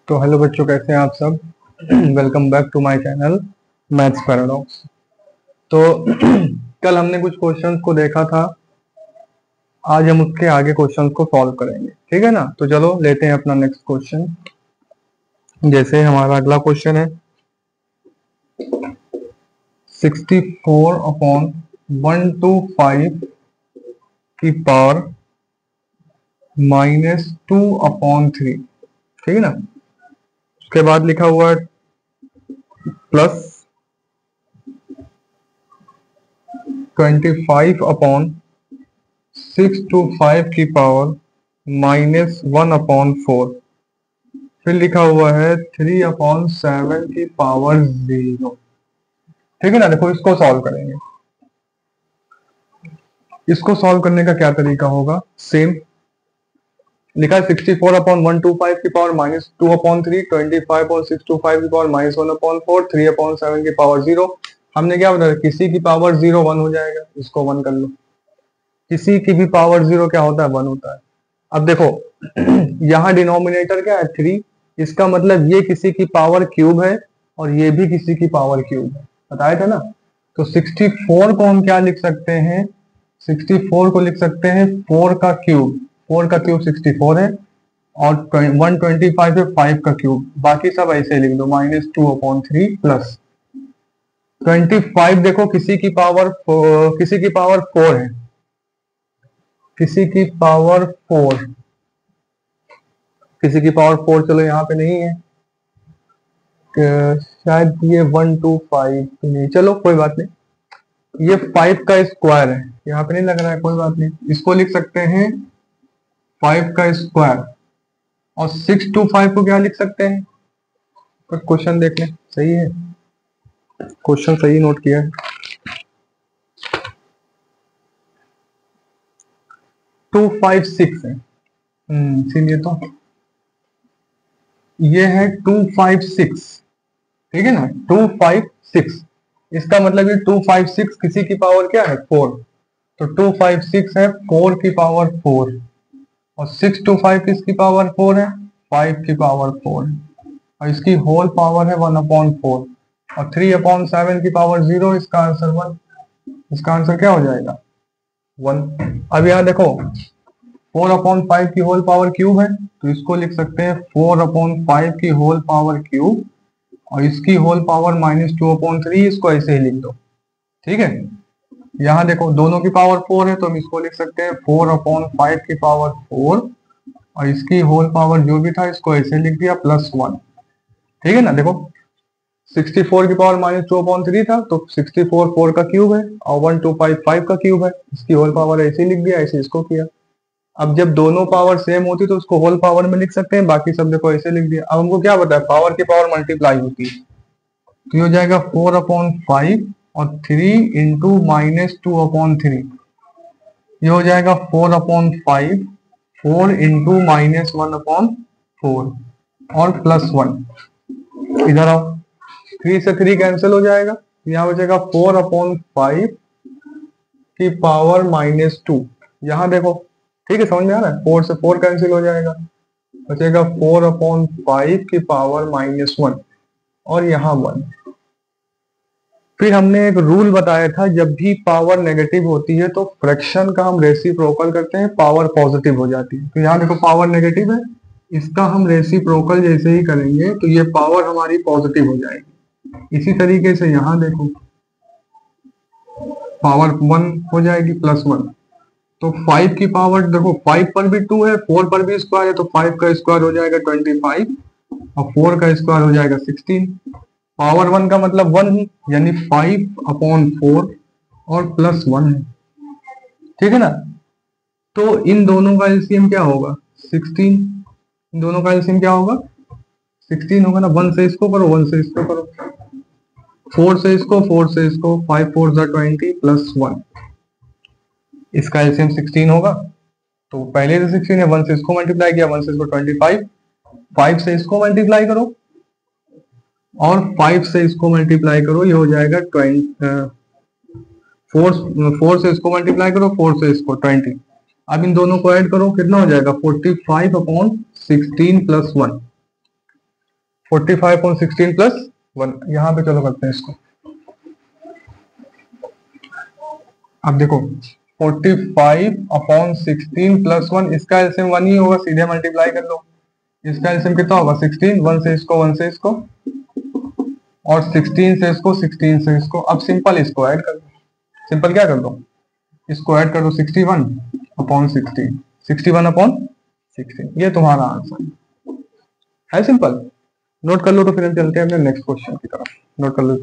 तो हेलो बच्चों, कैसे हैं आप सब। Welcome back to my channel maths paradox. तो कल हमने कुछ क्वेश्चंस को देखा था, आज हम उसके आगे क्वेश्चंस को सॉल्व करेंगे, ठीक है ना। तो चलो लेते हैं अपना नेक्स्ट क्वेश्चन। जैसे हमारा अगला क्वेश्चन है 64 अपॉन 125 की पावर -2/3, ठीक है ना। उसके बाद लिखा हुआ है प्लस 25 अपॉन 625 की पावर -1/4, फिर लिखा हुआ है 3/7 की पावर 0, ठीक है ना। देखो इसको सॉल्व करेंगे। इसको सॉल्व करने का क्या तरीका होगा, सेम लिखा है 64 अपॉन 125 की पावर -2/3, 25 अपॉन 625 की पावर -1/4, 3/7 की पावर 0। हमने क्या बताया, किसी की पावर 0 1 हो जाएगा, इसको 1 कर लो। किसी की भी पावर 0 क्या होता है, 1 होता है। अब देखो यहाँ डिनोमिनेटर क्या है, 3, इसका मतलब ये किसी की पावर क्यूब है और ये भी किसी की पावर क्यूब है, बताया था ना। तो 64 को हम क्या लिख सकते हैं, 64 को लिख सकते हैं 4 का क्यूब, 4 का क्यूब 64 है, और 125 है 5 का क्यूब, बाकी सब ऐसे लिख दो -2/3 प्लस 25। देखो किसी की पावर 4 है, किसी की पावर 4, किसी की पावर 4 चलो यहाँ पे नहीं है, शायद ये 125 तो नहीं, चलो कोई बात नहीं। ये 5 का स्क्वायर है, यहाँ पे नहीं लग रहा है, कोई बात नहीं। इसको लिख सकते हैं 5 का स्क्वायर, और 625 को क्या लिख सकते हैं, पर क्वेश्चन देख लें, सही है, क्वेश्चन सही नोट किया है। 256 है, इसीलिए तो ये है 256, ठीक है ना, 256। इसका मतलब ये 256 किसी की पावर क्या है, 4, तो 256 है 4 की पावर 4, और 625 किसकी पावर 4 है, 5 की पावर 4 है, और इसकी होल पावर है 1/4, और 3/7 की पावर 0, इसका आंसर 1। इसका आंसर क्या हो जाएगा, 1। अब यहाँ देखो 4/5 की होल पावर क्यूब है, तो इसको लिख सकते हैं 4/5 की होल पावर क्यूब, और इसकी होल पावर -2/3, इसको ऐसे ही लिख दो, ठीक है। यहाँ देखो दोनों की पावर 4 है, तो हम इसको लिख सकते हैं 4/5 की पावर 4, और इसकी होल पावर जो भी था इसको ऐसे लिख दिया +1, ठीक है ना। देखो 64 की पावर -2/3 था, तो 64 4 का क्यूब है, और 125 5 का क्यूब है, इसकी होल पावर ऐसे ही लिख दिया, ऐसे इसको किया। अब जब दोनों पावर सेम होती तो उसको होल पावर में लिख सकते हैं, बाकी सब देखो ऐसे लिख दिया। अब हमको क्या पता है, पावर की पावर मल्टीप्लाई होती है, तो ये हो जाएगा 4/5 और 3 इंटू -2/3, ये हो जाएगा 4/5, 4 इंटू -1/4, और +1। इधर आओ, 3 से 3 कैंसिल हो जाएगा, यहाँ बचेगा 4/5 की पावर -2। यहाँ देखो, ठीक है, समझ में आ रहा है, 4 से 4 कैंसिल हो जाएगा, बचेगा 4/5 की पावर -1, और यहाँ 1। फिर हमने एक रूल बताया था, जब भी पावर नेगेटिव होती है तो फ्रैक्शन का हम रेसिप्रोकल करते हैं, पावर पॉजिटिव हो जाती है। तो यहाँ देखो पावर नेगेटिव है, इसका हम रेसिप्रोकल जैसे ही करेंगे तो ये पावर हमारी पॉजिटिव हो जाएगी। इसी तरीके से यहाँ देखो पावर 1 हो जाएगी +1, तो 5 की पावर देखो 5 पर भी 2 है, 4 पर भी स्क्वायर है, तो 5 का स्क्वायर हो जाएगा 25, और 4 का स्क्वायर हो जाएगा 16। पावर 1 का मतलब 1 ही, यानी 5/4 और +1 है, ठीक है ना। तो इन दोनों का एलसीएम क्या होगा, 16। इन दोनों का एलसीएम क्या होगा, 16 होगा ना। 1 से इसको करो, 1 से इसको करो, 4 से इसको, 4 से इसको, 5 4 20 +1, इसका एलसीएम 16 होगा। तो पहले से 16 है, 1 से इसको मल्टीप्लाई किया, 1 से इसको 25, 5 से इसको मल्टीप्लाई करो, और 5 से इसको मल्टीप्लाई करो, ये हो जाएगा 4 से इसको मल्टीप्लाई करो, 4 से इसको 20। अब इन दोनों को ऐड करो, कितना हो जाएगा 45/16 +1, 45/16 प्लस 1, यहाँ पे चलो करते हैं इसको। अब देखो 45/16 प्लस 1, इसका एलसीएम 1 ही होगा, सीधे मल्टीप्लाई कर लो। इसका एलसीएम कितना होगा 16, 1 से इसको 1 से इसको और 16 से इसको 16 से इसको। अब सिंपल इसको ऐड कर दो, सिंपल क्या कर दो, इसको ऐड कर दो 61/16, 61/16, ये तुम्हारा आंसर है। सिंपल नोट कर लो। तो फिर हम चलते हैं अपने नेक्स्ट क्वेश्चन की तरफ, नोट कर लो।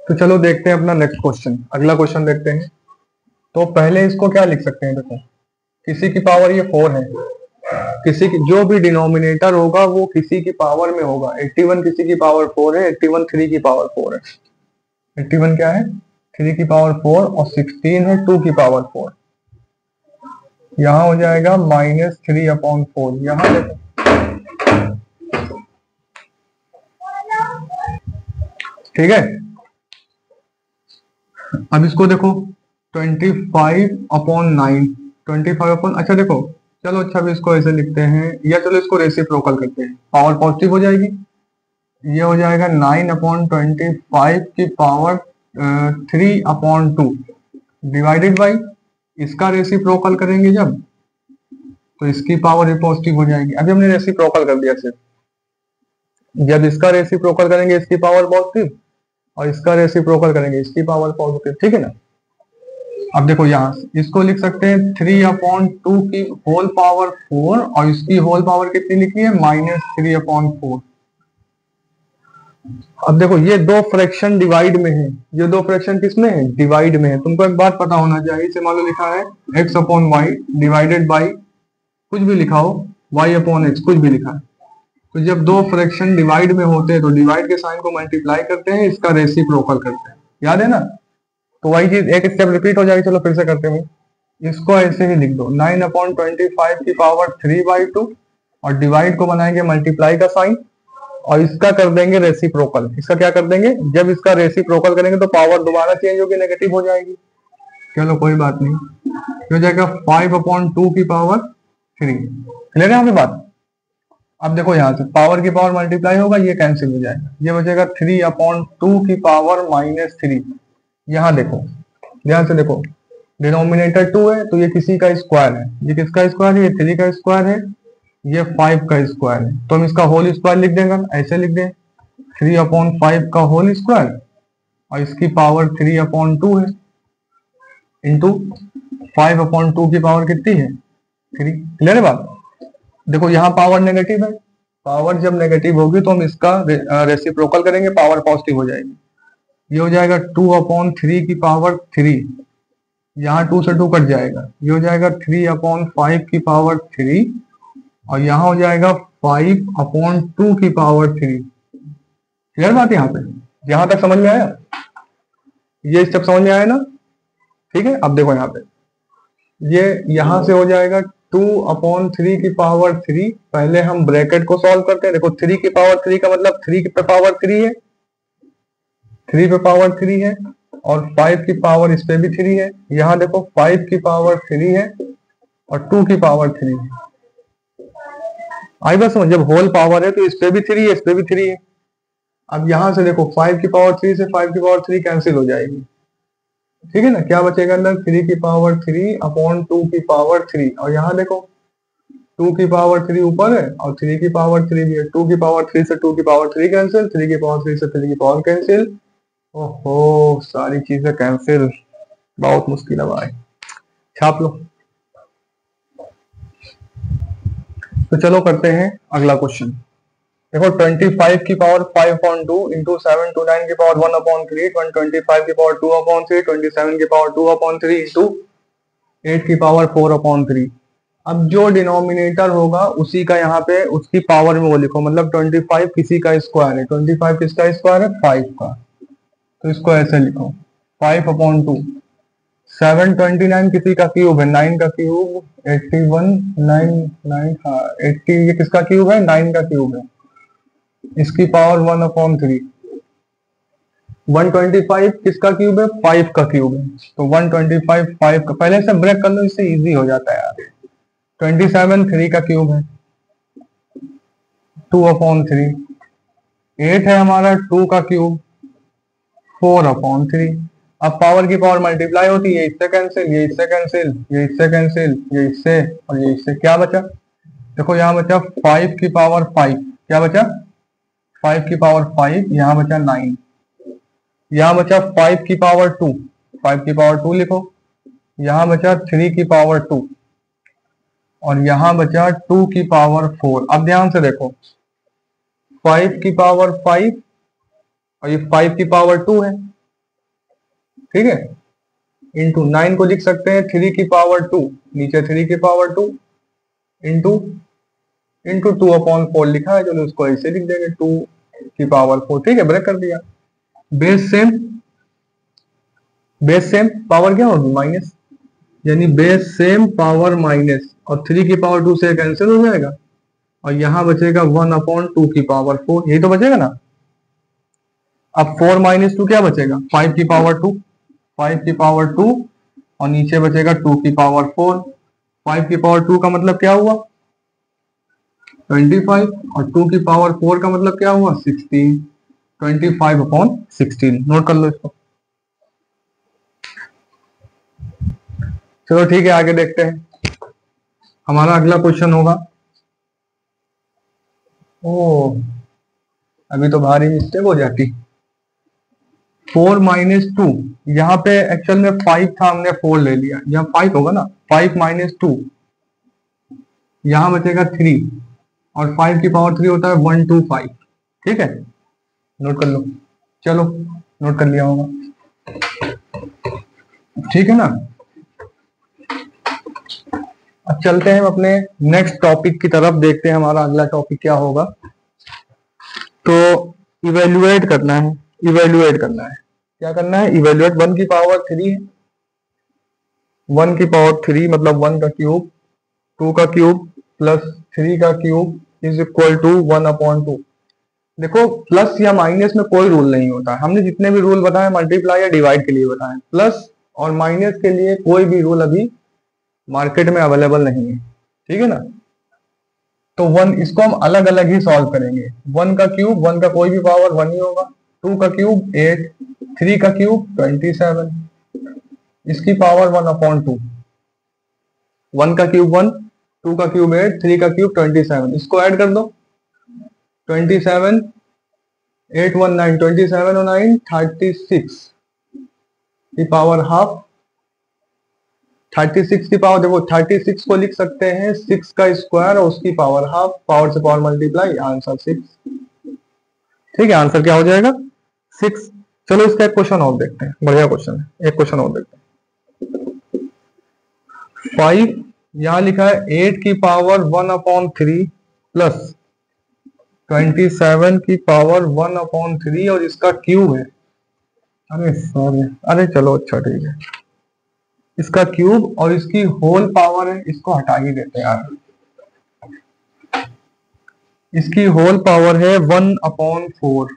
तो चलो देखते हैं अपना नेक्स्ट क्वेश्चन, अगला क्वेश्चन देखते हैं। तो पहले इसको क्या लिख सकते हैं, देखो किसी की पावर ये 4 है, किसी की जो भी डिनोमिनेटर होगा वो किसी की पावर में होगा। 81 किसी की पावर 4 है, 81 3 की पावर 4 है। 81 क्या है, 3 की पावर 4 और 16 है 2 की पावर 4। यहाँ हो जाएगा -3/4। यहाँ देखो ठीक है। अब इसको देखो 25/9, 25 अच्छा देखो चलो, अच्छा भी इसको ऐसे लिखते हैं, या चलो इसको रेसिप्रोकल करते हैं, पावर पॉजिटिव हो जाएगी। ये हो जाएगा 9/25 की पावर 3/2 डिवाइडेड बाई, इसका रेसिप्रोकल करेंगे जब तो इसकी पावर भी पॉजिटिव हो जाएगी। अभी हमने रेसिप्रोकल कर दिया सिर्फ, जब इसका रेसिप्रोकल करेंगे इसकी पावर पॉजिटिव और इसका रेसिप्रोकल करेंगे इसकी पावर पॉजिटिव, ठीक है ना। अब देखो यहाँ इसको लिख सकते हैं 3/2 की होल पावर 4 और इसकी होल पावर कितनी लिखी है -3/4। अब देखो ये दो फ्रैक्शन डिवाइड में है, ये दो फ्रैक्शन किसमें है, डिवाइड में है। तुमको एक बात पता होना चाहिए, इसे मान लो लिखा है x/y डिवाइडेड बाई कुछ भी लिखा हो, y/x कुछ भी लिखा है। तो जब दो फ्रैक्शन डिवाइड में होते हैं तो डिवाइड के साइन को मल्टीप्लाई करते हैं, इसका रेसिप्रोकल करते हैं, याद है ना। तो वही चीज एक स्टेप रिपीट हो जाएगी। चलो फिर से करते हैं, इसको ऐसे ही लिख दो 9/25 की पावर 3/2 और डिवाइड को बनाएंगे मल्टीप्लाई का साइन और इसका कर देंगे रेसिप्रोकल। इसका क्या कर देंगे, जब इसका रेसिप्रोकल करेंगे तो पावर दोबारा चेंज होगी, नेगेटिव हो जाएगी। चलो कोई बात नहीं, हो जाएगा 5/2 की पावर 3। क्लियर है यहाँ पे बात। अब देखो यहाँ से पावर की पावर मल्टीप्लाई होगा, ये कैंसिल हो जाएगा, ये बचेगा 3/2 की पावर -3। यहाँ देखो, ध्यान से देखो, डिनोमिनेटर 2 है तो ये किसी का स्क्वायर है, ये किसका स्क्वायर है, ये 3 का स्क्वायर है, ये 5 का स्क्वायर है। तो हम इसका होल स्क्वायर लिख देंगे, ऐसे लिख दें 3/5 का होल स्क्वायर और इसकी पावर 3/2 है इंटू 5/2 की पावर कितनी है 3। क्लियर है बात। देखो यहाँ पावर नेगेटिव है, पावर जब नेगेटिव होगी तो हम इसका रेसिप्रोकल करेंगे, पावर पॉजिटिव हो जाएगी। ये हो जाएगा 2/3 की पावर 3, यहाँ 2 से 2 कट जाएगा, ये हो जाएगा 3/5 की पावर 3 और यहाँ हो जाएगा 5/2 की पावर 3। क्लियर बात यहाँ पे, यहाँ तक समझ में आया, ये स्टेप समझ में आया ना। ठीक है, अब देखो यहाँ पे ये यहाँ से हो जाएगा 2/3 की पावर 3। पहले हम ब्रैकेट को सॉल्व करते हैं। देखो 3 की पावर 3 का मतलब 3 पे पावर 3 है, 3 पे पावर 3 है और 5 की पावर इस पे भी 3 है। यहाँ देखो 5 की पावर 3 है और 2 की पावर 3 है। आई बस समझ, जब होल पावर है तो इस पे भी 3 है, इस पे भी 3 है। अब यहां से देखो 5 की पावर 3 से 5 की पावर 3 कैंसिल हो जाएगी, ठीक है ना। क्या बचेगा अंदर 3 की पावर 3/2 की पावर 3 और यहाँ देखो 2 की पावर 3 ऊपर है और 3 की पावर 3 भी है। 2 की पावर 3 से 2 की पावर 3 कैंसिल, 3 की पावर 3 से 3 की पावर कैंसिल। ओहो सारी चीजें कैंसिल, बहुत मुश्किल है भाई, छाप लो। तो चलो करते हैं अगला क्वेश्चन। देखो 25 की पावर 5/2 इंटू 7 to 9 की पावर 1/3, 125 की पावर 2/3, 27 की पावर 2/3 इंटू 8 की पावर 4/3। अब जो डिनोमिनेटर होगा उसी का यहाँ पे उसकी पावर में वो लिखो, मतलब 25 किसी का स्क्वायर है, 25 किसका स्क्वायर है 5 का, तो इसको ऐसे लिखो 5/2। 729 किसी का क्यूब है, 9 का क्यूब 81, 9 हाँ 80, ये किसका क्यूब है 9 का क्यूब है, इसकी पावर 1/3। 125 किसका क्यूब है 5 का क्यूब है, तो 125 5 का, पहले से ब्रेक कर लो, इससे इजी हो जाता है यार। 27 3 का क्यूब है 2/3। 8 है हमारा 2 का क्यूब 4/3। अब पावर की पावर मल्टीप्लाई होती है, इससे कैंसिल, ये इससे कैंसिल, ये इससे कैंसिल, ये इससे और ये इससे। क्या बचा? देखो यहाँ बचा 5 की पावर 5। क्या बचा? 5 की पावर 5। यहाँ बचा 9। यहाँ बचा 5 की पावर 2। 5 की पावर 2 लिखो। यहाँ बचा 3 की पावर 2 और यहाँ बचा 2 की पावर 4। अब ध्यान से देखो, 5 की पावर 5 और ये 5 की पावर 2 है, ठीक है। इंटू 9 को लिख सकते हैं 3 की पावर 2, नीचे 3 की पावर 2 इंटू 2/4 लिखा है, चलो उसको ऐसे लिख देंगे 2 की पावर 4, ठीक है। ब्रेक कर दिया। बेस सेम पावर क्या होगी? माइनस, यानी बेस सेम पावर माइनस, और 3 की पावर 2 से कैंसिल हो जाएगा और यहां बचेगा 1/2 की पावर 4। यही तो बचेगा ना। अब 4 - 2 क्या बचेगा? 5 की पावर 2। 5 की पावर 2 और नीचे बचेगा 2 की पावर 4। 5 की पावर 2 का मतलब क्या हुआ? 25 और 2 की पावर 4 का मतलब क्या हुआ? 16। 25/16। नोट कर लो इसको। चलो ठीक है, आगे देखते हैं। हमारा अगला क्वेश्चन होगा, ओ अभी तो भारी मिस्टेक हो जाती। 4 - 2, यहाँ पे एक्चुअल में 5 था, हमने 4 ले लिया, यहाँ 5 होगा ना। 5 - 2, यहाँ बचेगा 3 और 5 की पावर 3 होता है 125, ठीक है। नोट कर लो। चलो, नोट कर लिया होगा, ठीक है ना। अब चलते हैं अपने नेक्स्ट टॉपिक की तरफ, देखते हैं हमारा अगला टॉपिक क्या होगा। तो इवेल्युएट करना है, क्या करना है? इवेल्युएट। 1 की पावर 3 है, 1 की पावर 3 मतलब 1 का क्यूब, 2 का क्यूब प्लस 3 का क्यूब इज इक्वल टू 1/2। देखो, प्लस या माइनस में कोई रूल नहीं होता। हमने जितने भी रूल बताए मल्टीप्लाई या डिवाइड के लिए बताए, प्लस और माइनस के लिए कोई भी रूल अभी मार्केट में अवेलेबल नहीं है, ठीक है ना। तो 1, इसको हम अलग अलग ही सॉल्व करेंगे। 1 का क्यूब, 1 का कोई भी पावर 1 ही होगा, 2 का क्यूब 8, 3 का क्यूब 27, इसकी पावर 1/2। 1 का क्यूब 1, 2 का क्यूब 8, 3 का क्यूब 27, इसको ऐड कर दो। 27 8 1 9, 27 और 9 36 की पावर हाफ। 36 की पावर, देखो 36 को लिख सकते हैं 6 का स्क्वायर और उसकी पावर हाफ, पावर से पावर मल्टीप्लाई, आंसर 6, ठीक है। आंसर क्या हो जाएगा? 6। चलो इसका एक क्वेश्चन और देखते हैं, बढ़िया क्वेश्चन है, एक क्वेश्चन और देखते हैं। 5, यहां लिखा है 8 की पावर 1/3 प्लस 27 की पावर 1/3 और इसका क्यूब है। अरे सॉरी, अरे चलो अच्छा ठीक है, इसका क्यूब और इसकी होल पावर है, इसको हटा ही देते हैं यार। इसकी होल पावर है 1/4।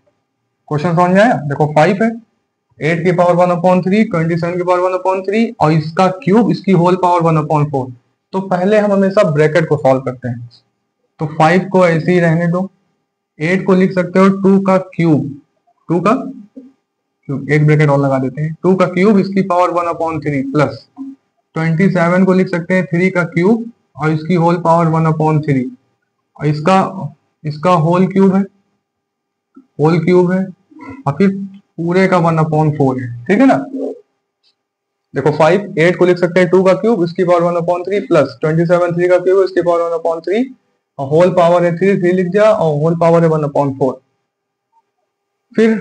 क्वेश्चन समझ में आया? देखो 5 है, 8 की पावर 1/3, 27 की पावर 1/3 और इसका क्यूब, इसकी होल पावर 1/4। तो पहले हम हमेशा ब्रैकेट को सॉल्व करते हैं। तो 5 को ऐसे ही रहने दो, 8 को लिख सकते हो 2 का क्यूब, 2 का क्यूब, एक ब्रैकेट और लगा देते हैं, 2 का क्यूब इसकी पावर 1/3 प्लस 27 को लिख सकते हैं 3 का क्यूब और इसकी होल पावर 1/3 और इसका होल क्यूब है, और फिर पूरे का 1/4 है, ठीक है ना। देखो 5 8 को लिख सकते हैं 2 का क्यूब इसकी पावर 1/3 प्लस 27 3 का क्यूब इसकी पावर 1/3 और होल पावर है 3 लिख जा और होल पावर है 1/4। फिर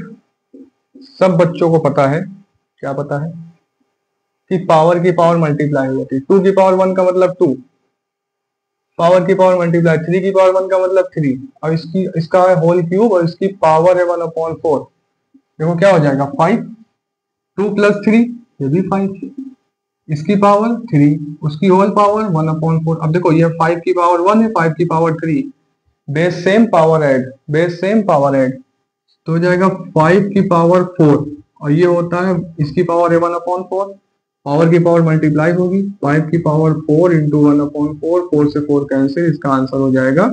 सब बच्चों को पता है, क्या पता है कि पावर की पावर मल्टीप्लाई हो जाती है। 2 की पावर 1 का मतलब 2, पावर की पावर मल्टीप्लाई 3 की पावर 1 का मतलब 3 और इसका है होल क्यूब और इसकी पावर है 1/4। देखो क्या हो जाएगा 5, 2 + 3 ये भी 5, इसकी पावर 3, उसकी होल पावर 1/4। अब देखो ये 5 की पावर 1 है, 5 की power 3, base same power add, तो हो जाएगा 5 की पावर 4 और ये होता है इसकी पावर है 1/4, पावर की पावर मल्टीप्लाई होगी, 5 की पावर 4 इंटू 1/4, 4 से 4 कैंसिल, इसका आंसर हो जाएगा।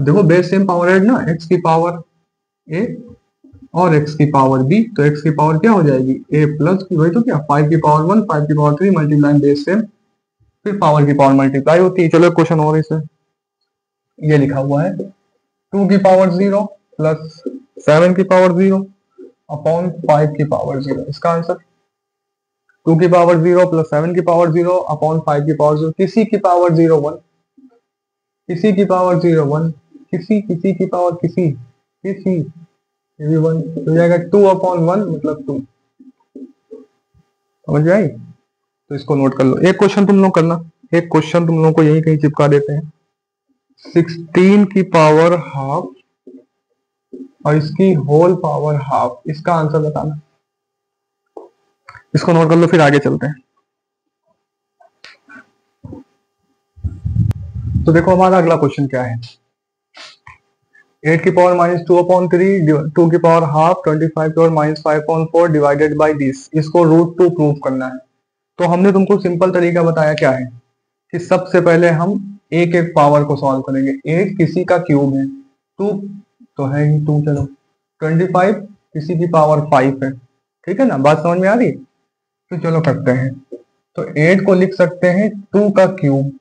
देखो बेस सेम पावर है ना, x की पावर a और x की पावर b, तो x की पावर क्या हो जाएगी a प्लस वही तो क्या 5 की पावर 1 5 की पावर 3 मल्टीप्लाई बेस सेम, फिर पावर की पावर मल्टीप्लाई होती है। चलो क्वेश्चन और इसे ये लिखा हुआ है 2 की पावर 0 प्लस 7 की पावर 0 अपॉन 5 की पावर 0, इसका आंसर 2 की पावर 0 प्लस 7 की पावर 0 अपॉन 5 की पावर 0, किसी की पावर 0 1, किसी की पावर 0 1, किसी किसी की पावर किसी किसी ये भी 1 हो जाएगा, 2/1 मतलब 2, समझ आई। तो इसको नोट कर लो। एक क्वेश्चन तुम लोग करना, एक क्वेश्चन तुम लोग को यही कहीं चिपका देते हैं, 16 की पावर हाफ और इसकी होल पावर हाफ, इसका आंसर बताना। इसको नोट कर लो, फिर आगे चलते हैं। तो देखो हमारा अगला क्वेश्चन क्या है, 8 की पावर -2/3, 2 की पावर हाफ, 25 की पावर -5/4 डिवाइडेड बाई दिस, इसको √2 प्रूव करना है। तो हमने तुमको सिंपल तरीका बताया क्या है कि सबसे पहले हम एक एक पावर को सॉल्व करेंगे। 8 किसी का क्यूब है, 2 तो है ही 2, चलो 25 किसी की पावर 5 है, ठीक है ना, बात समझ में आ रही। तो चलो करते हैं, तो 8 को लिख सकते हैं 2 का क्यूब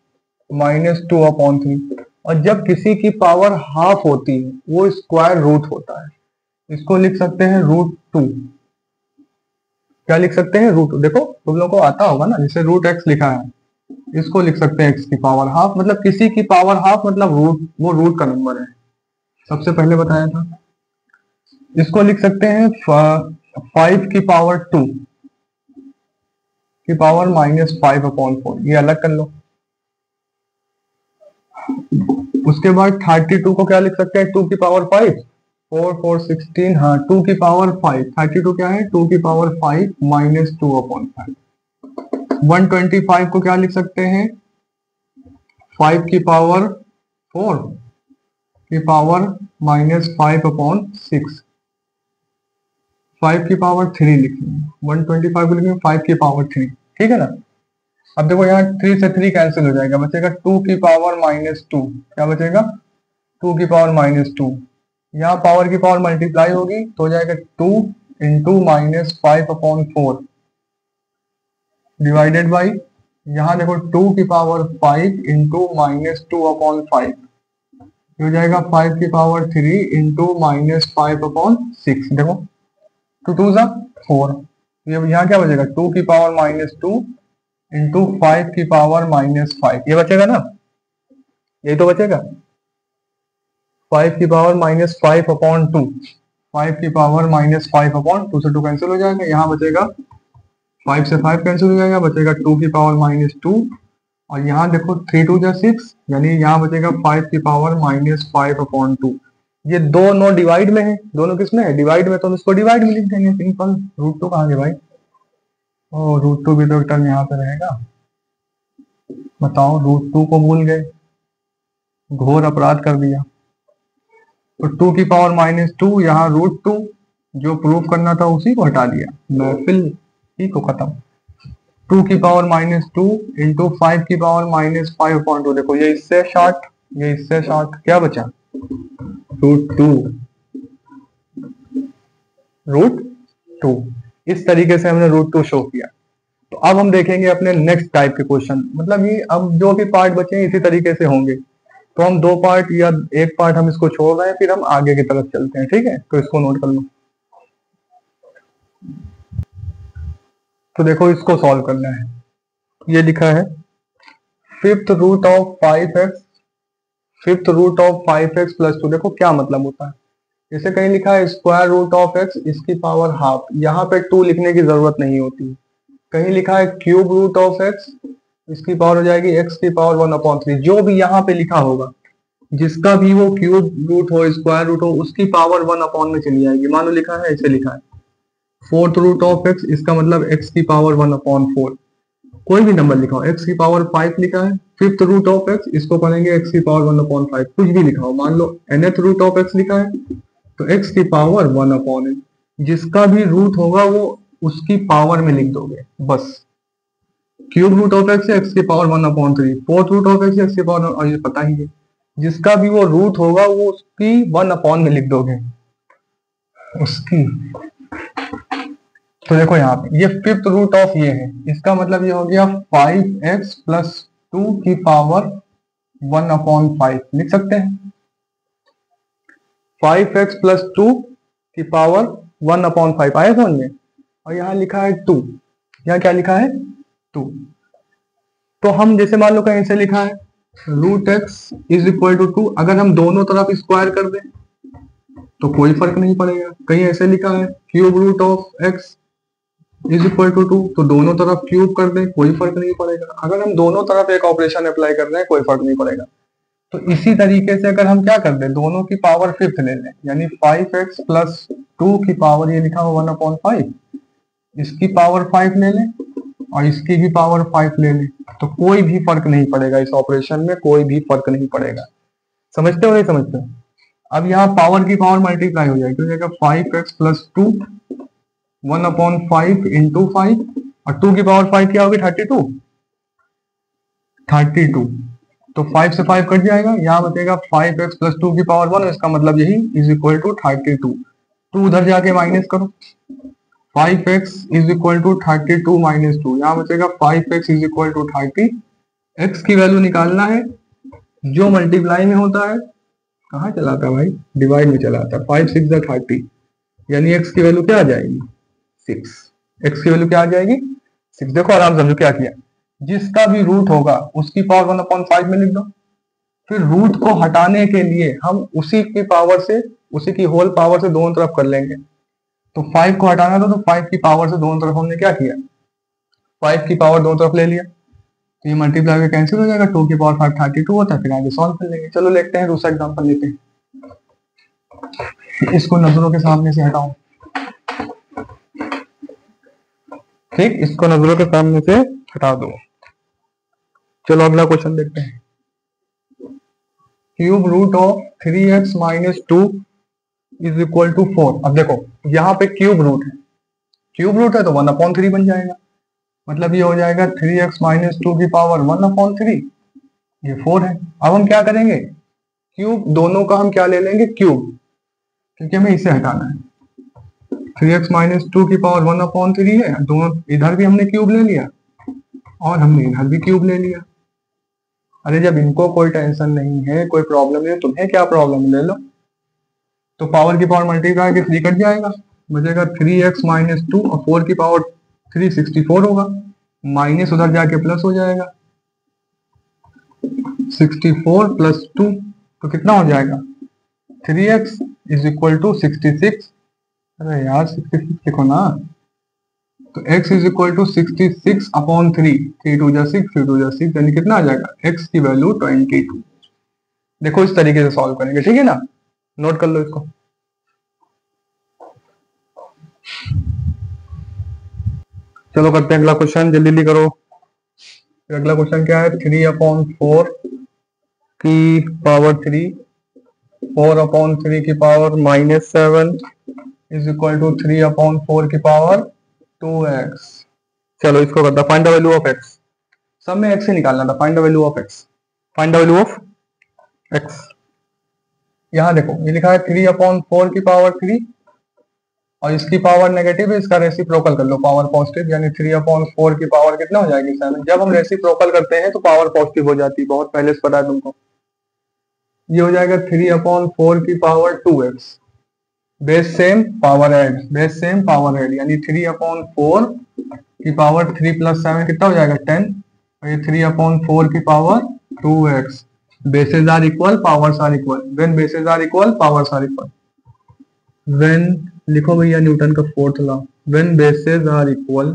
-2/3, और जब किसी की पावर हाफ होती है वो स्क्वायर रूट होता है, इसको लिख सकते हैं √2। क्या लिख सकते हैं √2, देखो तुम लोग को आता होगा ना, जैसे √x लिखा है, इसको लिख सकते हैं x की पावर हाफ, मतलब किसी की पावर हाफ मतलब रूट, वो रूट का नंबर है, सबसे पहले बताया था। इसको लिख सकते हैं 5 की पावर 2 की पावर -5/4, ये अलग कर लो। उसके बाद 32 को क्या लिख सकते हैं 2 की पावर 5, 4 4 16, हाँ 2 की पावर 5, 32 क्या है 2 की पावर 5 -2/5। 125 को क्या लिख सकते हैं 5 की पावर 4 की पावर -5/6, 5 की पावर 3 लिखेंगे, 125 को लिखेंगे 5 की पावर 3, ठीक है ना। अब देखो यहाँ 3 से 3 कैंसिल हो जाएगा, बचेगा 2 की पावर -2, क्या बचेगा 2 की पावर -2, यहाँ पावर की पावर मल्टीप्लाई होगी तो हो जाएगा 2 इंटू -5/4 डिवाइडेड बाई, यहाँ देखो 2 की पावर 5 इंटू -2/5, हो जाएगा 5 की पावर 3 इंटू -5/6, देखो 2 2 जा 4, ये यहाँ क्या बचेगा 2 की पावर -2 इंटू 5 की पावर -5, ये बचेगा ना, यही तो बचेगा 5 की पावर -5/2, 5 की पावर -5/2 से 2 कैंसिल हो जाएगा, यहाँ बचेगा 5 से 5 कैंसिल हो जाएगा, बचेगा 2 की पावर -2, और यहाँ देखो 3 2 जा 6, यानी यहाँ बचेगा 5 की पावर -5/2। ये दो नो डिवाइड में है, दोनों किस में है डिवाइड में, तो हम इसको डिवाइड में लिख देंगे सिंपल, √2 कहाँ गए भाई, ओ √2 भी तो टर्म यहाँ पे रहेगा, बताओ √2 को भूल गए, घोर अपराध कर दिया। तो 2 की पावर -2, यहाँ √2, जो प्रूफ करना था उसी को हटा दिया, महफिल ही को खत्म। 2 की पावर -2 इंटू 5 की पावर -5/2, देखो ये इससे शॉर्ट, ये इससे शॉर्ट, क्या बचा √2, √2, इस तरीके से हमने √2 शो किया। तो अब हम देखेंगे अपने नेक्स्ट टाइप के क्वेश्चन, मतलब ये अब जो भी पार्ट बचे हैं इसी तरीके से होंगे, तो हम 2 पार्ट या एक पार्ट हम इसको छोड़ रहे हैं, फिर हम आगे की तरफ चलते हैं, ठीक है। तो इसको नोट कर लो, तो देखो इसको सॉल्व करना है, ये लिखा है 5th root of 5x, 5th root of 5x plus 2, देखो क्या मतलब होता है, जैसे कहीं लिखा है स्क्वायर रूट ऑफ x इसकी पावर हाफ, यहाँ पे 2 लिखने की जरूरत नहीं होती, कहीं लिखा है क्यूब रूट ऑफ x इसकी पावर हो जाएगी x की पावर 1/3, जो भी यहाँ पे लिखा होगा, जिसका भी वो क्यूब रूट हो स्क्वायर रूट हो उसकी पावर 1 में चली जाएगी। मान लो लिखा है ऐसे लिखा है 4th रूट ऑफ x, इसका मतलब x की पावर 1/4, कोई भी नंबर लिखा हो, x की पावर 5 लिखा है, 5th रूट ऑफ x इसको करेंगे x की पावर 1/5, कुछ भी लिखा हो, मान लो nth रूट ऑफ x लिखा है तो x की पावर 1/n, जिसका भी रूट होगा वो उसकी पावर में लिख दोगे बस, cube root of x x की power 1/3, fourth root of x x की पावर, और ये पता ही है, जिसका भी वो रूट होगा वो उसकी 1 में लिख दोगे उसकी। तो देखो यहाँ पे ये फिफ्थ रूट ऑफ ये है, इसका मतलब ये हो गया 5x प्लस 2 की पावर 1/5 लिख सकते हैं। 5x प्लस 2 की पावर 1/5 आया समझ में। और यहाँ लिखा है 2, यहाँ क्या लिखा है 2। तो हम जैसे मान लो कहीं ऐसे लिखा है root x is equal to 2, अगर हम दोनों तरफ स्क्वायर कर दें तो कोई फर्क नहीं पड़ेगा। कहीं ऐसे लिखा है cube root of x is equal to 2, तो दोनों तरफ क्यूब कर दें कोई फर्क नहीं पड़ेगा। अगर हम दोनों तरफ एक ऑपरेशन अप्लाई कर रहे हैं कोई फर्क नहीं पड़ेगा। तो इसी तरीके से अगर हम क्या कर दें, दोनों की पावर फिफ्थ ले लें, यानी 5x प्लस 2 की पावर, ये लिखा हुआ 1/5, इसकी पावर 5 ले लें और इसकी भी पावर 5 ले लें, तो कोई भी फर्क नहीं पड़ेगा इस ऑपरेशन में, कोई भी फर्क नहीं पड़ेगा। समझते हो नहीं समझते हो? अब यहाँ पावर की पावर मल्टीप्लाई हो जाएगी, तो जाएगा 5x प्लस 2 1/5 इंटू 5, और 2 की पावर 5 क्या होगी 32। तो 5 से 5 कट जाएगा, यहाँ बचेगा 5x प्लस 2 की पावर 1, इसका मतलब यही इज इक्वल टू 32। टू उधर जाके माइनस करो, 5x is equal to 32 minus 2, यहाँ बचेगा 5x is equal to 30। x की वैल्यू निकालना है, जो मल्टीप्लाई में होता है कहाँ चलाता है भाई, डिवाइड में चलाता है। 5 6 30, यानी x की वैल्यू क्या आ जाएगी 6। x की वैल्यू क्या आ जाएगी 6। देखो आराम समझो क्या किया, जिसका भी रूट होगा उसकी पावर 1/5 में लिख दो। फिर रूट को हटाने के लिए हम उसी की पावर से, उसी की होल पावर से दोनों तरफ कर लेंगे। तो 5 को हटाना था, तो 5 की पावर से दोनों तरफ हमने क्या किया 5 की पावर दोनों तरफ ले लिया, तो ये मल्टीप्लाई में कैंसिल हो जाएगा, 2 की पावर 5 32 होता है। फिर आगे सॉल्व कर लेंगे। चलो लेते हैं दूसरा एग्जांपल लेते हैं, इसको नजरों के सामने से हटाओ, ठीक, इसको नजरों के सामने से हटा दो। चलो अगला क्वेश्चन देखते हैं। Cube root of 3x minus 2 is equal to 4। अब देखो यहाँ पे क्यूब रूट है, क्यूब रूट है तो 1/3 बन जाएगा, मतलब ये हो जाएगा 3x माइनस 2 की पावर 1/3, ये 4 है। अब हम क्या करेंगे, क्यूब दोनों का हम क्या ले लेंगे क्यूब, क्योंकि हमें इसे हटाना है। 3x माइनस 2 की पावर 1/3 है, दोनों इधर भी हमने क्यूब ले लिया और हमने इधर भी क्यूब ले लिया। अरे जब इनको कोई टेंशन नहीं है, कोई प्रॉब्लम नहीं है, तुम्हें क्या प्रॉब्लम, ले लो। तो पावर की पावर मल्टीप्लाई के 3 कट जाएगा, बचेगा 3x माइनस 2 और 4 की पावर 3 64 होगा, माइनस उधर जाके प्लस हो जाएगा, 64 प्लस 2 तो कितना हो जाएगा 3x इज इक्वल टू 66। अरे यार 66 लिखो ना, तो x इज इक्वल टू 66/3, 3 2 जा 6, 3 2 जा 6, यानी कितना आ जाएगा x की वैल्यू 22। देखो इस तरीके से सॉल्व करेंगे, ठीक है ना, नोट कर लो इसको। चलो करते हैं अगला क्वेश्चन, जल्दी जल्दी करो। अगला क्वेश्चन क्या है, 3/4 की पावर 3, 4/3 की पावर -7 इज इक्वल टू 3/4 की पावर 2x। चलो इसको करता, find the value of x। सब में x ही निकालना था, find the value of x, find the value of x। यहाँ देखो ये लिखा है 3/4 की पावर 3 और इसकी पावर नेगेटिव है, इसका रेसिप्रोकल कर लो पावर पॉजिटिव, यानी 3/4 की पावर कितना हो जाएगी 7। जब हम रेसिप्रोकल करते हैं तो पावर पॉजिटिव हो जाती है, बहुत पहले से पता है तुमको। ये हो जाएगा 3/4 की power 2x, base same power add, base same power add, यानी 3/4 की पावर 3 प्लस 7 कितना हो जाएगा 10, और ये 3/4 की power 2x। Bases are equal, powers are equal, when bases are equal powers are equal. When लिखो भैया न्यूटन का fourth law, when bases are equal.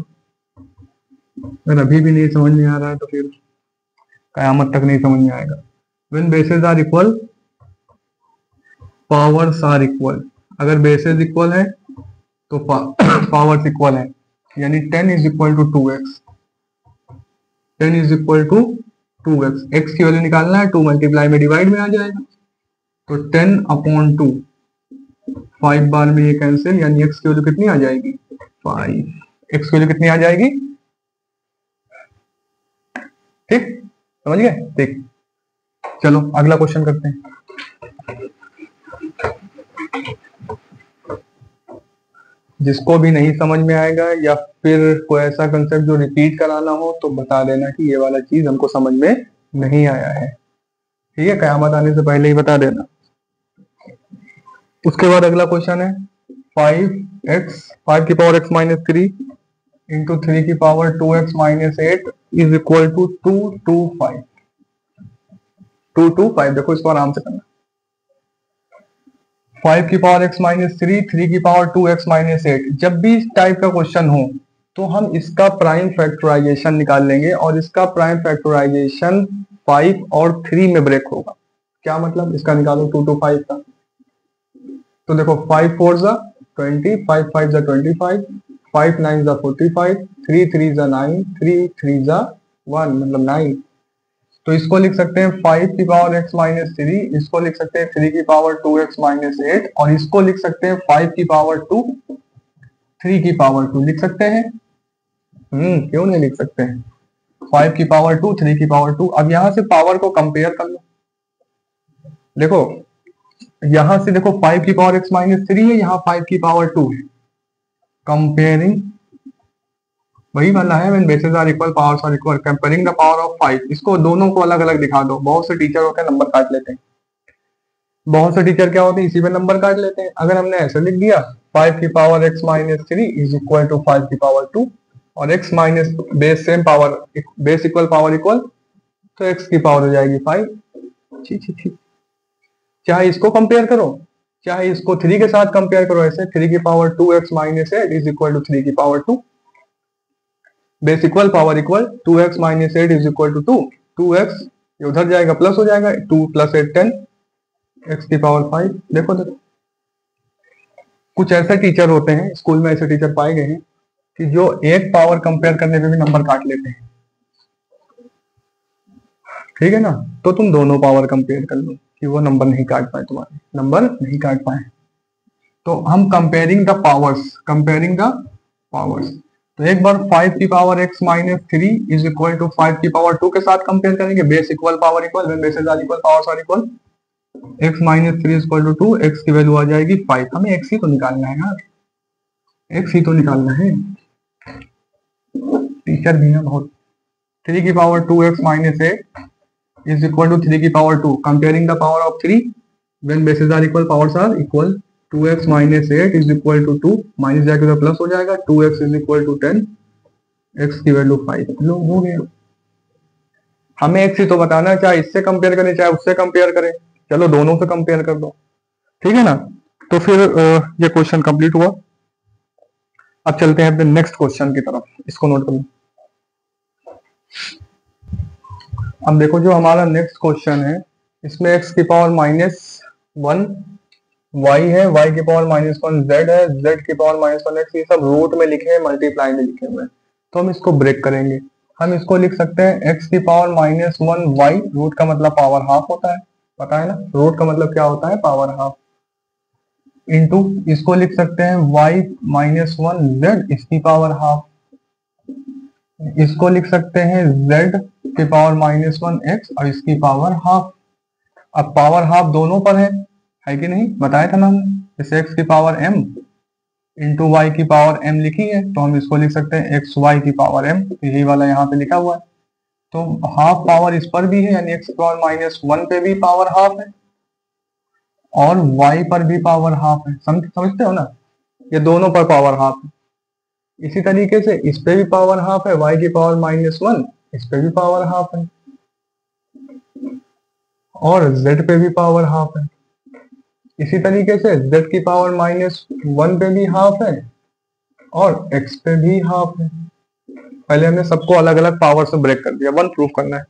अगर अभी भी नहीं समझ में आ रहा है तो फिर कयामत तक नहीं समझ में आएगा। When bases are equal powers are equal, अगर बेसेस इक्वल है तो पावर्स इक्वल है, यानी 10 is equal to 2x, 10 is equal to 2x। x की वैल्यू निकालना है, 2 मल्टीप्लाई में डिवाइड में आ जाएगा, तो 10/2, 5 बार में ये कैंसिल, यानी x की वैल्यू कितनी आ जाएगी 5। x की वैल्यू कितनी आ जाएगी ठीक, समझ गए? ठीक, चलो अगला क्वेश्चन करते हैं। जिसको भी नहीं समझ में आएगा या फिर कोई ऐसा कंसेप्ट जो रिपीट कराना हो तो बता देना कि ये वाला चीज हमको समझ में नहीं आया है, ठीक है? कयामत आने से पहले ही बता देना। उसके बाद अगला क्वेश्चन है 5 की पावर x माइनस 3 इंटू 3 की power 2x minus 8 is equal to 225। 225, देखो इसको आराम से करना। 5 की पावर x माइनस 3, 3 की पावर 2x माइनस 8। जब भी इस टाइप का क्वेश्चन हो तो हम इसका प्राइम फैक्टराइजेशन निकाल लेंगे और इसका प्राइम फैक्टराइजेशन 5 और 3 में ब्रेक होगा। क्या मतलब? इसका निकालो 2 to 5 का। तो देखो 5 4 जा 20, 5 5 जा 25, 5 9 जा 45, 3 3 जा 9, 3 3 जा 1 मतलब 9। तो इसको लिख सकते हैं 5 की पावर x माइनस 3, इसको लिख सकते हैं 3 की पावर 2x माइनस 8 और इसको लिख सकते हैं 5 की पावर 2, 3 की पावर 2 लिख सकते हैं। क्यों नहीं लिख सकते हैं? 5 की पावर 2, 3 की पावर 2। अब यहां से पावर को कंपेयर कर लो। देखो यहां से देखो 5 की पावर x माइनस 3 है, यहाँ 5 की पावर 2 है। कंपेयरिंग वही वाला है, when bases are equal powers are equal, comparing the power of 5। इसको दोनों को अलग अलग दिखा दो। बहुत से टीचर होते हैं नंबर काट लेते हैं, बहुत से टीचर क्या होते हैं इसी में नंबर काट लेते हैं। अगर हमने ऐसे लिख दिया 5 की power x minus 3 is equal to 5 की पावर 2 और x minus base same power, base equal power equal, तो x की पावर हो जाएगी 5। ठीक, चाहे इसको कंपेयर करो चाहे इसको 3 के साथ कंपेयर करो, ऐसे 3 की power 2x minus 8 is equal to 3 की power 2, base equal power equal, 2x minus 8 is equal to 2, 2x ये उधर जाएगा प्लस हो जाएगा, 2 प्लस 8 10, x की पावर 5। देखो कुछ ऐसे टीचर होते हैं स्कूल में, ऐसे टीचर पाए गए हैं कि जो एक पावर कंपेयर करने पे भी नंबर काट लेते हैं, ठीक है ना? तो तुम दोनों पावर कंपेयर कर लो कि वो नंबर नहीं काट पाए, तुम्हारे नंबर नहीं काट पाए। तो हम कंपेयरिंग द पावर्स, तो एक बार 5 की power x minus 3 is equal to 5 की पावर 2 के साथ कंपेयर करेंगे, base equal power equal, when bases are equal powers are equal, x minus 3 equal to 2, x की वैल्यू आ जाएगी 5। हमें x ही तो निकालना है यार, x ही तो निकालना है। टीचर भी ना बहुत। 3 की power 2x minus 8 is equal to 3 की power 2, comparing the power of 3 when bases are equal powers are equal, 2x minus 8 is equal to 2, minus जाके तो प्लस हो जाएगा, 2x is equal to 10, x की वैल्यू 5। लो हो गया। हमें x ही तो बताना है, चाहे इससे कंपेयर करें चाहे उससे कंपेयर करें, चलो दोनों से कंपेयर कर दो, ठीक है ना? तो फिर ये क्वेश्चन कंप्लीट हुआ। अब चलते हैं अपने नेक्स्ट क्वेश्चन की तरफ, इसको नोट कर लो। अब देखो जो हमारा नेक्स्ट क्वेश्चन है इसमें x की पावर -1 y है, y की पावर -1 z है, z की पावर -1 x, ये सब रूट में लिखे हैं, मल्टीप्लाई में लिखे हुए हैं। तो हम इसको ब्रेक करेंगे। हम इसको लिख सकते हैं x की पावर -1 y, रूट का मतलब पावर हाफ होता है, पता है ना? रूट का मतलब क्या होता है? Power half. इंटू इसको लिख सकते हैं y -1 z, इसकी पावर हाफ। इसको लिख सकते हैं z की पावर -1 x और इसकी पावर हाफ। अब पावर हाफ दोनों पर है कि नहीं? बताया था ना हमने, जैसे x की पावर m इंटू वाई की पावर m लिखी है, तो हम इसको लिख सकते हैं एक्स वाई की पावर m, यही वाला यहाँ पे लिखा हुआ है। तो हाफ पावर इस पर भी है, यानी x की पावर -1 पे भी पावर हाफ है और y पर भी पावर हाफ है। समझते हो ना? ये दोनों पर पावर हाफ है। इसी तरीके से इस पे भी पावर हाफ है, y की पावर -1, इस पे भी पावर हाफ है और z पे भी पावर हाफ है। इसी तरीके से z की पावर -1 पे भी हाफ है और x पे भी हाफ है। पहले हमने सबको अलग अलग पावर से ब्रेक कर दिया, 1 प्रूफ करना है।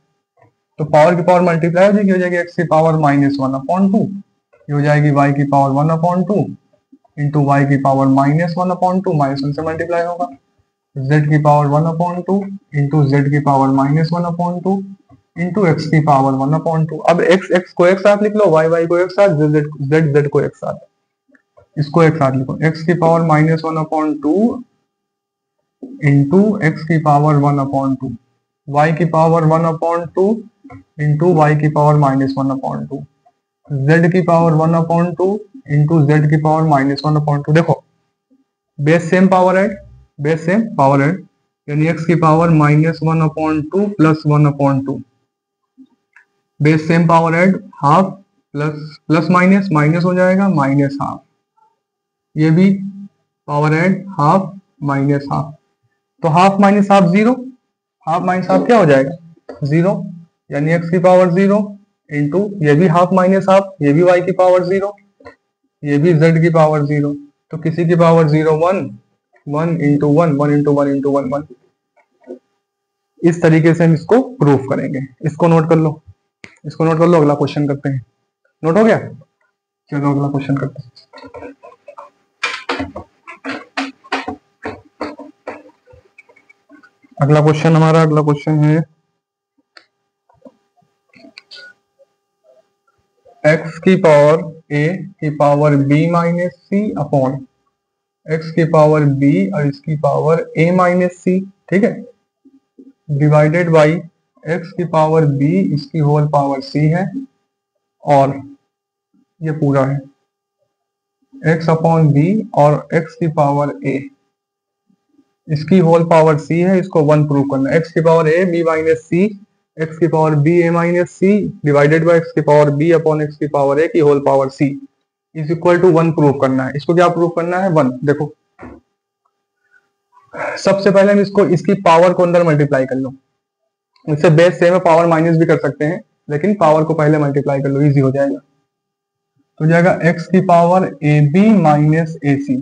तो पावर की पावर मल्टीप्लाई हो जाएगी, x की पावर -1/2, ये हो जाएगी y की पावर 1/2 इंटू वाई की पावर -1/2, -1 से मल्टीप्लाई होगा, z की पावर 1/2 इंटू z की पावर -1/2 इंटू x की पावर 1/2। अब x को एक साथ लिख लो, y को एक साथ, z को एक साथ, इसको एक साथ लिखो, x की पावर -1/2 इंटू x की पावर 1/2 y की पावर 1/2 इंटू वाई की पावर -1/2, z की पावर 1/2 इंटू जेड की पावर -1/2। देखो बेस सेम पावर है, बेस सेम पावर है, यानी x की power -1/2 plus 1/2, base same power है, half plus plus minus minus हो जाएगा माइनस हाफ, ये भी पावर है हाफ माइनस हाफ, तो half minus half zero, half minus half क्या हो जाएगा जीरो, यानी x की पावर जीरो इंटू ये भी हाफ माइनस हाफ, ये भी y की पावर जीरो, ये भी z की पावर जीरो, तो किसी की power zero one, one into one, one into one into one one. इस तरीके से हम इसको प्रूफ करेंगे। इसको नोट कर लो, इसको नोट कर लो, अगला क्वेश्चन करते हैं। नोट हो गया, चलो अगला क्वेश्चन करते हैं। अगला क्वेश्चन हमारा, अगला क्वेश्चन है x की पावर a की power b minus c upon x की पावर b और इसकी पावर a माइनस सी, ठीक है, डिवाइडेड बाई x की पावर b इसकी होल पावर c है, और ये पूरा है x अपॉन b और x की पावर a इसकी होल पावर c है, इसको वन प्रूव करना है। x की power a b minus c, x की power b a minus C divided by x की पावर b अपॉन x की पावर a की whole power c is equal to one prove करना है। इसको क्या प्रूव करना है, वन। देखो सबसे पहले हम इसको, इसकी पावर को अंदर मल्टीप्लाई कर लो, इससे बेस सेम है, पावर माइनस भी कर सकते हैं, लेकिन पावर को पहले मल्टीप्लाई कर लो, इजी हो जाएगा। तो जाएगा x की power a b minus a सी,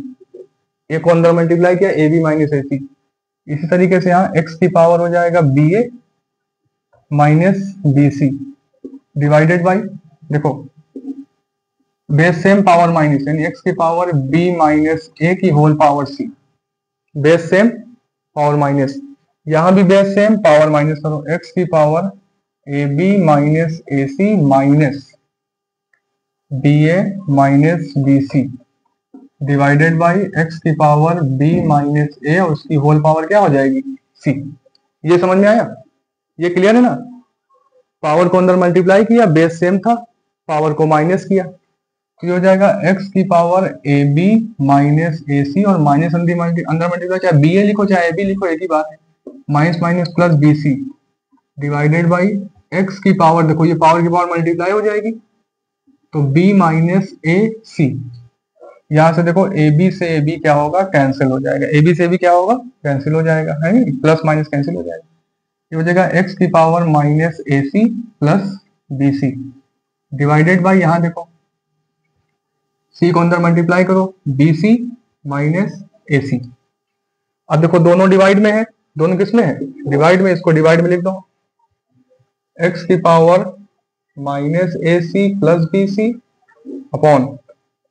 ए को अंदर मल्टीप्लाई किया, ए बी माइनस ए सी। इसी तरीके से यहाँ x की पावर हो जाएगा b a minus b c divided by, देखो बेस सेम पावर माइनस, यानी x की पावर b माइनस ए की whole power c, base same power minus, यहां भी बेस सेम पावर माइनस करो, x की power a b minus a c minus b a minus b c divided by x की power b minus a और उसकी whole power क्या हो जाएगी c। ये समझ में आया, ये क्लियर है ना। पावर को अंदर मल्टीप्लाई किया, बेस सेम था, पावर को माइनस किया, तो ये हो जाएगा x की power a b minus a सी और माइनस अंदर मल्टीप्लाई, चाहे बी ए लिखो चाहे ए बी लिखो, एक ही बात है, minus minus plus b c divided by x की पावर, देखो ये पावर की पावर मल्टीप्लाई हो जाएगी, तो b माइनस ए सी, यहां से देखो ए बी से ए बी क्या होगा, कैंसिल हो जाएगा, ए बी से बी क्या होगा, कैंसिल हो जाएगा, है नहीं, प्लस माइनस कैंसिल हो जाएगा, ये हो जाएगा x की power minus a c plus b c divided by, यहां देखो c को अंदर मल्टीप्लाई करो, बी सी माइनस ए सी। अब देखो दोनों डिवाइड में है, दोनों किस में है, डिवाइड में, इसको डिवाइड में लिख दो, x की power minus a c plus b c upon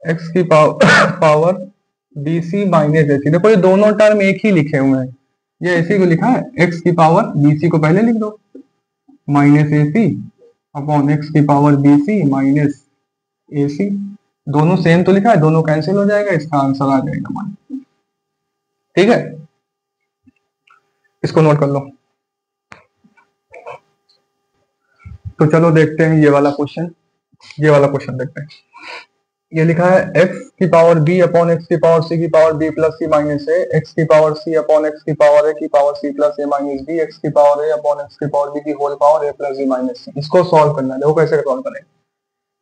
x की power b c minus a c. देखो ये दोनों टर्म एक ही लिखे हुए हैं, ये ऐसे को लिखा है, x की पावर बी सी को पहले लिख दो minus a C upon x की power b c minus a सी, दोनों सेम तो लिखा है, दोनों कैंसिल हो जाएगा, इसका आंसर आ जाएगा मान, ठीक है, इसको नोट कर लो। तो चलो देखते हैं ये वाला क्वेश्चन, ये वाला क्वेश्चन देखते हैं। ये लिखा है x की पावर b अपॉन एक्स की पावर c की power b plus c minus a, x की पावर c अपॉन एक्स की पावर a की power c plus a minus b, x की पावर a अपॉन एक्स की power b की whole power a plus b minus c। इसको solve करना है, देखो कैसे सॉल्व करेंगे।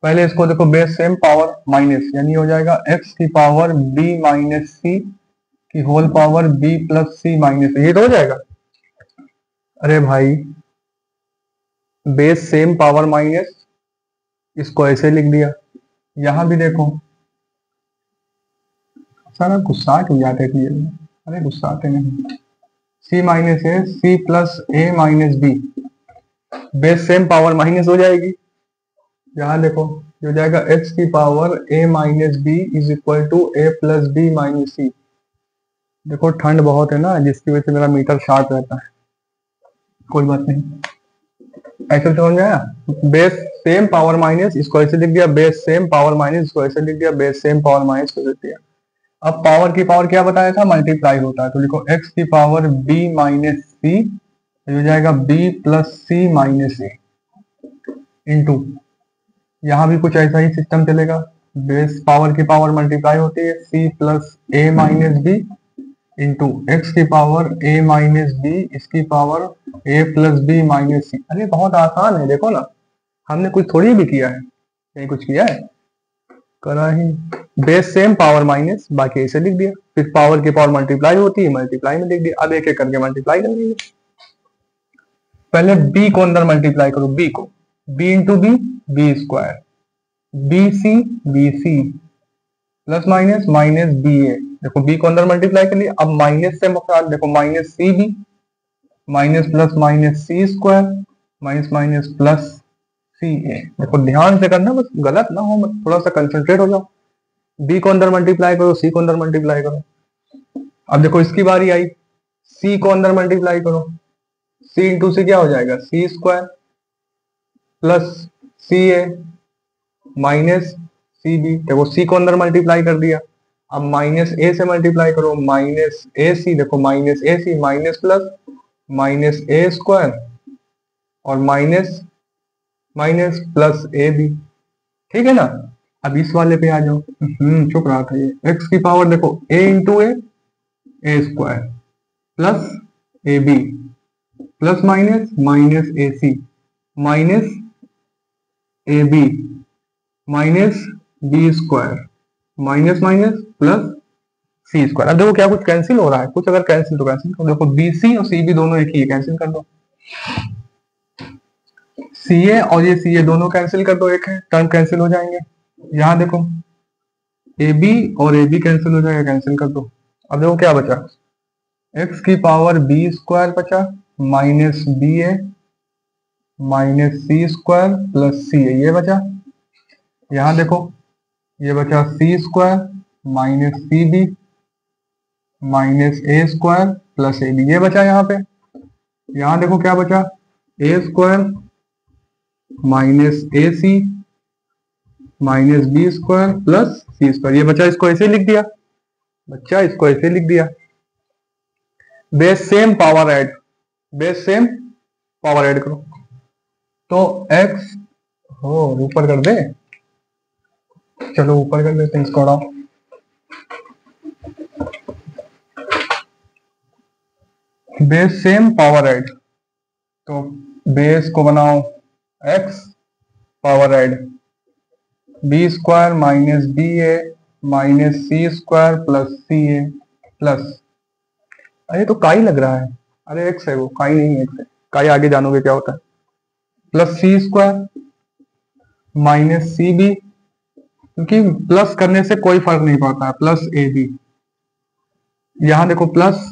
पहले इसको देखो बेस सेम पावर माइनस, यानी हो जाएगा x की पावर b माइनस c की whole power b plus c minus a, ये तो हो जाएगा। अरे भाई बेस सेम पावर माइनस, इसको ऐसे लिख दिया, यहां भी देखो सारा गुस्सा हो जाते थे, अरे गुस्साते नहीं, c minus a c plus a minus b, base same power minus हो जाएगी, यहां देखो ये हो जाएगा x की power a minus b is equal to a plus b minus c. देखो ठंड बहुत है ना, जिसकी वजह से मेरा मीटर शार्ट रहता है, कोई बात नहीं, ऐसे समझ में आया। बेस सेम पावर माइनस, इसको ऐसे लिख दिया, बेस सेम पावर माइनस, इसको ऐसे लिख दिया, बेस सेम पावर माइनस को लिख दिया। अब पावर की पावर क्या बताया था, मल्टीप्लाई होता है, तो लिखो x की पावर b माइनस सी ये हो जाएगा बी प्लस सी माइनस ए इंटू, यहाँ भी कुछ ऐसा ही सिस्टम चलेगा, बेस पावर की पावर मल्टीप्लाई होती है, सी plus a minus B into x की पावर ए माइनस बी इसकी पावर ए प्लस बी माइनस सी। अरे बहुत आसान है, देखो ना, हमने कुछ थोड़ी भी किया है, नहीं कुछ किया है, करा ही। बेस सेम पावर माइनस, बाकी ऐसे लिख दिया, फिर पावर की पावर मल्टीप्लाई होती है, मल्टीप्लाई में लिख दिया। अब एक एक करके मल्टीप्लाई कर देंगे। पहले b को अंदर मल्टीप्लाई करो, b को, b into b, b square, b c plus minus minus b a. देखो b को अंदर मल्टीप्लाई कर लिया, अब माइनस से मुकाबला, देखो minus c b, minus plus minus c square, minus minus plus c a. देखो ध्यान से करना, बस गलत ना हो, मत थोड़ा सा कंसंट्रेट हो जाओ। b को अंदर मल्टीप्लाई करो, c को अंदर मल्टीप्लाई करो। अब देखो इसकी बारी आई, c को अंदर मल्टीप्लाई करो, c इंटू सी क्या हो जाएगा, सी स्क्वायर प्लस सी ए माइनस सी बी। देखो सी को अंदर मल्टीप्लाई कर दिया, अब माइनस ए से मल्टीप्लाई करो, माइनस ए सी, देखो minus a c minus plus minus a square और minus minus plus a b. ठीक है ना। अब इस वाले पे आ जाओ, चुप रहा था ये, एक्स की पावर देखो a into a square plus a b plus minus minus a c minus a b minus b square minus minus plus c square. अब देखो क्या कुछ कैंसिल हो रहा है, कुछ अगर कैंसिल तो कैंसिल करो। देखो बी सी और सी बी दोनों एक ही है, कैंसिल कर दो। सी ए और ये सी ए दोनों कैंसिल कर दो, एक है, टर्म कैंसिल हो जाएंगे। यहाँ देखो ए बी और ए बी कैंसिल हो जाएगा, कैंसिल कर दो। अब देखो क्या बचा, एक्स की पावर बी स्क्वायर बचा minus b a minus c square plus c a, ये बचा। यहाँ देखो ये बचा c square minus c b minus a square plus a b, ये बचा यहाँ पे। यहाँ देखो क्या बचा, a square minus a c minus b square plus c square, ये बचा। इसको ऐसे लिख दिया बच्चा, इसको ऐसे लिख दिया। Base same power add, base same power add करो तो x हो ऊपर कर दे, चलो ऊपर कर देते हैं इसको, उड़ाओ। बेस सेम पावर ऐड, तो बेस को बनाओ x power add b square minus b a minus c square plus c a plus, अरे तो काई लग रहा है, अरे x है वो, काई नहीं है, x है, काई आगे जानोगे क्या होता है, plus c square minus c B, क्योंकि प्लस करने से कोई फर्क नहीं पड़ता है, प्लस ए बी। यहां देखो प्लस,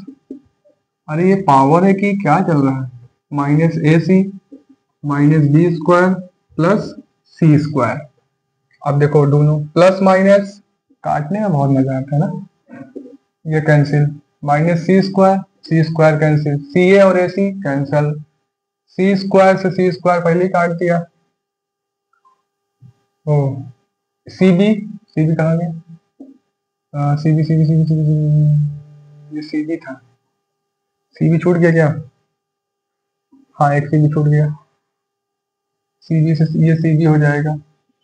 अरे ये पावर है कि क्या चल रहा है, minus a c minus b square plus c square. अब देखो दोनों प्लस माइनस काटने में बहुत मजा आता है ना, ये cancel, minus c square cancel, सी ए और ए सी कैंसिल, सी स्क्वायर से सी स्क्वायर पहले ही काट दिया। ओ सी बी कहाँ गया, सी बी ये सी बी था, सी बी छूट गया क्या, हाँ एक सी बी छूट गया, सी बी से ये सी बी हो जाएगा,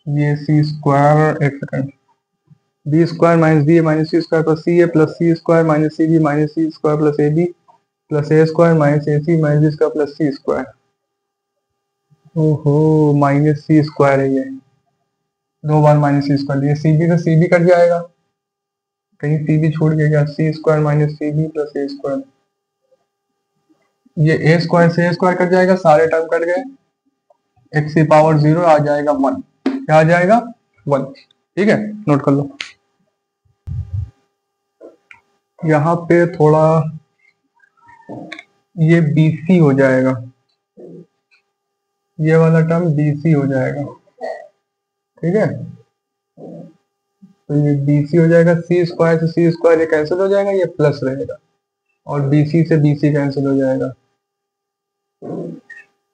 ये सी स्क्वायर, एक second, b square minus b a minus c square plus c a plus c square minus c b minus c square plus a b plus a square minus a c minus b square plus c square. ओहो minus c square है ये, दो बार minus c square, ये C B से C B cut जाएगा, कहीं सी b छूट गया, c square minus c b plus a square, ये ए स्क्वायर से ए स्क्वायर कट जाएगा, सारे टर्म कट गए, एक्स की पावर 0 आ जाएगा 1, क्या आ जाएगा 1। ठीक है, नोट कर लो। यहाँ पे थोड़ा ये BC हो जाएगा, ये वाला टर्म BC हो जाएगा, ठीक है, तो ये BC हो जाएगा, सी स्क्वायर से सी स्क्वायर ये कैंसिल हो जाएगा, ये प्लस रहेगा, और BC से BC कैंसिल हो जाएगा,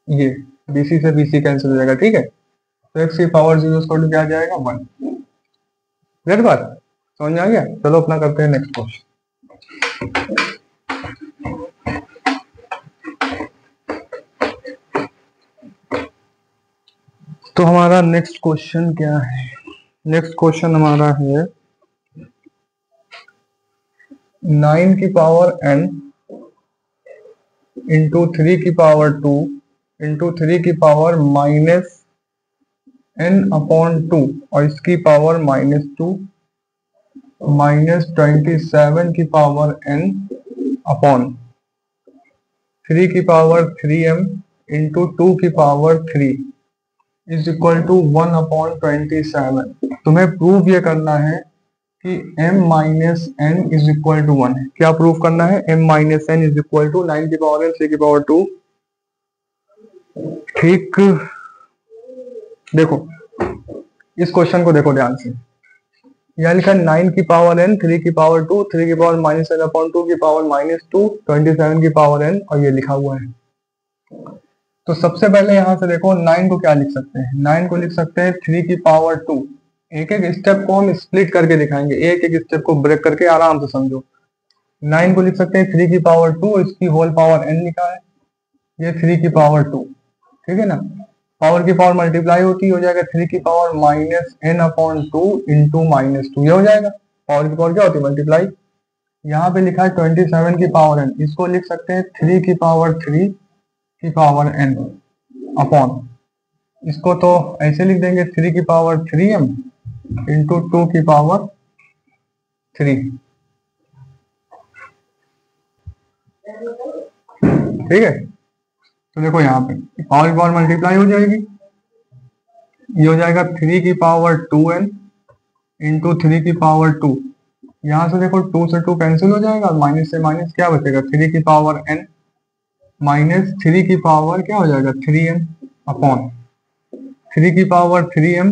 ये BC से BC कैंसिल हो जाएगा। ठीक है, तो एक्स की पावर 0 क्या आ जाएगा 1। क्लियर बात, समझ में आ गया। चलो अपना करते हैं नेक्स्ट क्वेश्चन। तो हमारा नेक्स्ट क्वेश्चन क्या है? नेक्स्ट क्वेश्चन हमारा है 9 की पावर n इंटू 3 की पावर 2 इंटू 3 की पावर माइनस n/2 और इसकी पावर -2 -27 की पावर n अपॉन 3 की पावर 3m इंटू 2 की पावर 3 इज इक्वल टू 1/27। तुम्हें प्रूव ये करना है कि m minus n is equal to 1 है। क्या प्रूव करना है? m minus n is equal to 9 की पावर n 3 की पावर 2। ठीक, देखो इस क्वेश्चन को देखो ध्यान से। यहाँ लिखा 9 की पावर n 3 की पावर 2 3 की पावर -n/2 की पावर -2 27 की पावर n और ये लिखा हुआ है। तो सबसे पहले यहाँ से देखो 9 को क्या लिख सकते हैं? 9 को लिख सकते हैं 3 की पावर 2। एक एक स्टेप को हम स्प्लिट करके दिखाएंगे, एक एक स्टेप को ब्रेक करके आराम से समझो। 9 को लिख सकते हैं 3 की पावर 2, इसकी होल पावर n लिखा है, ये 3 की पावर 2, ठीक है ना। पावर की पावर मल्टीप्लाई होती हो जाएगा 3 की पावर -n/2 इंटू -2, ये हो जाएगा। पावर की पावर क्या होती है? मल्टीप्लाई। यहाँ पे लिखा है 27 की पावर n, इसको लिख सकते हैं 3 की पावर 3 की पावर n अपॉन, इसको तो ऐसे लिख देंगे 3 की पावर 3m इंटू 2 की पावर 3, ठीक है। तो देखो यहाँ पे पावर की पावर मल्टीप्लाई हो जाएगी, ये हो जाएगा 3 की पावर 2n इंटू 3 की पावर 2। यहाँ से देखो 2 से 2 कैंसिल हो जाएगा, माइनस से माइनस क्या बचेगा? 3 की पावर n माइनस 3 की पावर क्या हो जाएगा? 3m अपॉन 3 की पावर 3m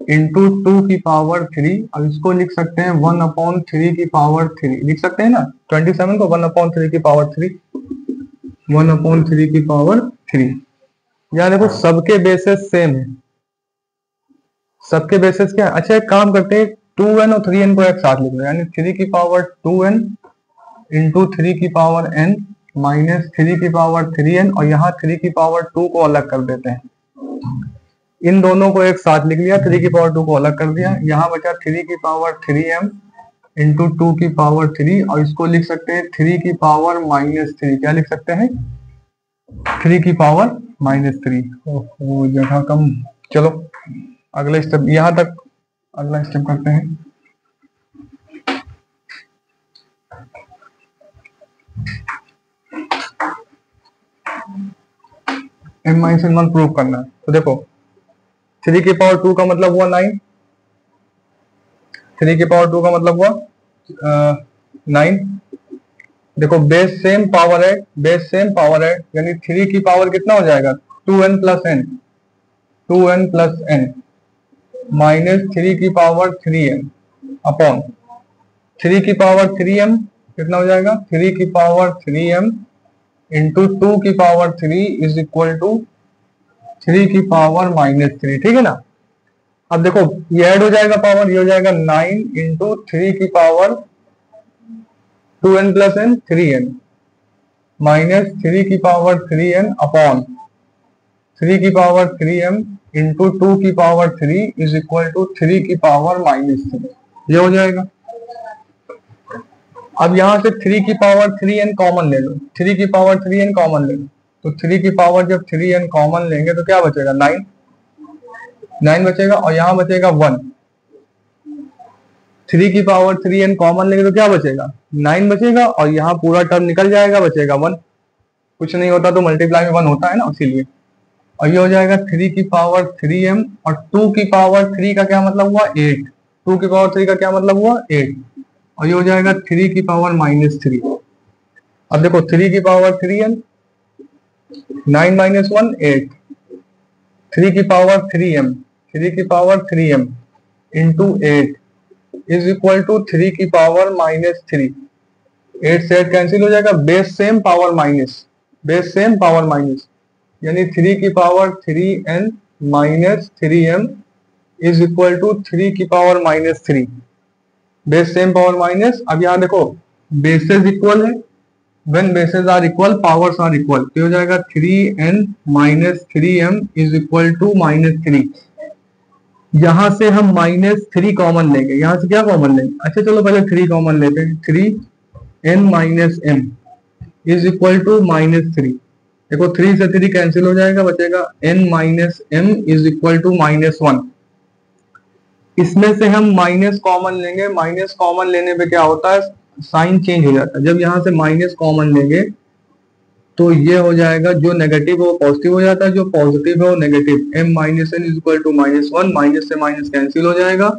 इंटू 2 की पावर 3। अब इसको लिख सकते हैं 1/3 की पावर 3, लिख सकते हैं ना 27 को 1/3 की पावर 3, 1/3 की पावर 3। यहाँ देखो सबके बेसिस सेम है, सबके बेसिस क्या है? अच्छा एक काम करते हैं 2n और 3n को एक साथ लिख लो, यानी 3 की पावर 2n इंटू 3 की पावर n माइनस 3 की पावर 3n और यहाँ 3 की पावर 2 को अलग कर देते हैं। इन दोनों को एक साथ लिख लिया, 3 की पावर 2 को अलग कर दिया, यहाँ बचा 3 की पावर 3m इंटू 2 की पावर 3 और इसको लिख सकते हैं 3 की पावर -3। क्या लिख सकते हैं? 3 की पावर -3। ओहो जगह कम। चलो अगले स्टेप, यहाँ तक अगला स्टेप करते हैं। m माइनस n प्रूव करना है। तो देखो 3 की पावर 2 का मतलब हुआ 9, 3 की पावर 2 का मतलब हुआ 9। देखो बेस सेम पावर है, बेस सेम पावर है, यानी 3 की पावर कितना हो जाएगा? 2n plus n, 2n plus n minus 3 की पावर 3m अपॉन 3 की पावर 3m कितना हो जाएगा? 3 की पावर 3m इंटू 2 की पावर 3 इज इक्वल टू 3 की पावर -3, ठीक है ना। अब देखो ये ऐड हो जाएगा पावर, ये हो जाएगा 9 इंटू 3 की power 2n plus n 3n minus 3 की पावर 3n अपॉन 3 की पावर 3m इंटू 2 की पावर 3 इज इक्वल टू 3 की पावर -3, ये हो जाएगा। अब यहां से 3 की पावर 3n कॉमन ले लो, 3 की पावर 3n कॉमन ले लो, तो 3 की पावर जब 3n कॉमन लेंगे तो क्या बचेगा? 9 बचेगा और यहाँ बचेगा 1। 3 की पावर 3n कॉमन लेंगे तो क्या बचेगा? 9 बचेगा और यहाँ पूरा टर्म निकल जाएगा, बचेगा 1। कुछ नहीं होता तो मल्टीप्लाई में 1 होता है ना, इसीलिए। और ये हो जाएगा 3 की पावर 3m और 2 की पावर 3 का क्या मतलब हुआ? 8। 2 की पावर 3 का क्या मतलब हुआ? 8 और ये हो जाएगा 3 की पावर -3। अब देखो 3 की पावर 3n 9 माइनस 1 8, 3 की पावर 3m, 3 की power 3m into 8 is equal to 3 की पावर -3। 8 से 8 कैंसिल हो जाएगा, base same power minus, base same power minus, यानी 3 की power 3n minus 3m is equal to 3 की power -3, base same power minus. अब यहाँ देखो बेसेस इक्वल है, when bases are equal powers are equal, तो हो जाएगा 3n minus 3m is equal to -3। यहां से हम -3 कॉमन लेंगे, यहां से क्या कॉमन लेंगे, अच्छा चलो पहले 3 कॉमन लेते हैं, 3n minus m is equal to -3। देखो 3 से 3 कैंसिल हो जाएगा, बचेगा n minus m is equal to -1। इसमें से हम माइनस कॉमन लेंगे, माइनस कॉमन लेने पे क्या होता है, साइन चेंज हो जाता है। जब यहां से माइनस कॉमन लेंगे तो ये हो जाएगा, जो नेगेटिव है वो पॉजिटिव हो जाता है, जो पॉजिटिव है वो negative, m minus n is equal to -1, minus से माइनस कैंसिल हो जाएगा,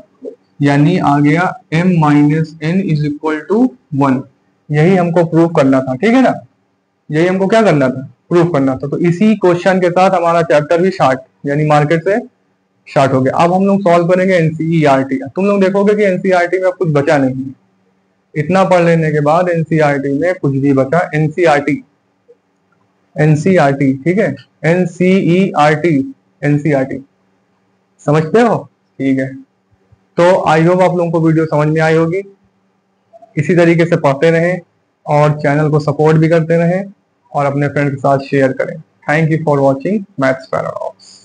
यानी आ गया m minus n is equal to 1। यही हमको प्रूव करना था, ठीक है ना, यही हमको क्या करना था, प्रूव करना था। तो इसी क्वेश्चन के साथ हमारा चैप्टर भी स्टार्ट, यानी मार्केट से स्टार्ट हो गया। अब हम लोग सॉल्व करेंगे एनसीईआरटी। तुम लोग देखोगे कि एनसीईआरटी में अब कुछ बचा नहीं है, इतना पढ़ लेने के बाद एनसीईआरटी में कुछ भी बचा, एनसीईआरटी एनसीईआरटी, ठीक है, एनसीईआरटी एनसीईआरटी, समझते हो, ठीक है। तो आई होप आप लोगों को वीडियो समझ में आई होगी। इसी तरीके से पढ़ते रहें और चैनल को सपोर्ट भी करते रहें और अपने फ्रेंड के साथ शेयर करें। Thank you for watching maths paradox.